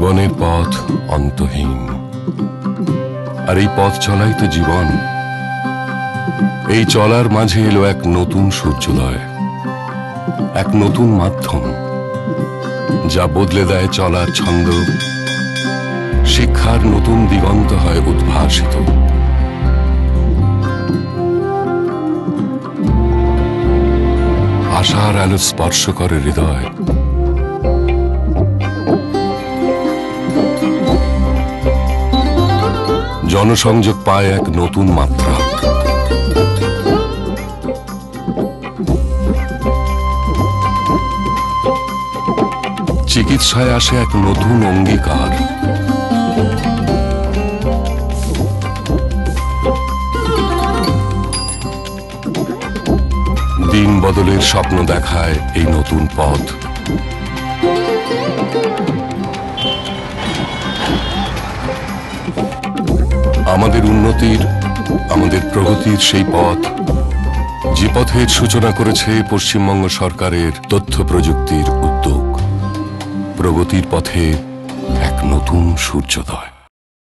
জীবনের পথ অন্তহীন, আর এই পথ চলাই তো জীবন। এই চলার মাঝে এলো এক নতুন সূর্যোদয়, এক নতুন মাধ্যম, যা বদলে দেয় চলার ছন্দ। শিক্ষার নতুন দিগন্ত হয় উদ্ভাসিত। আশার আলো স্পর্শ করে হৃদয়। জনসংযোগ পায় এক নতুন মাত্রা। চিকিৎসায় আসে এক নতুন অঙ্গীকার। দিন বদলের স্বপ্ন দেখায় এই নতুন পথ। আমাদের উন্নতির, আমাদের প্রগতির সেই পথ, যে পথের সূচনা করেছে পশ্চিমবঙ্গ সরকারের তথ্য প্রযুক্তির উদ্যোগ। প্রগতির পথে এক নতুন সূর্যোদয়।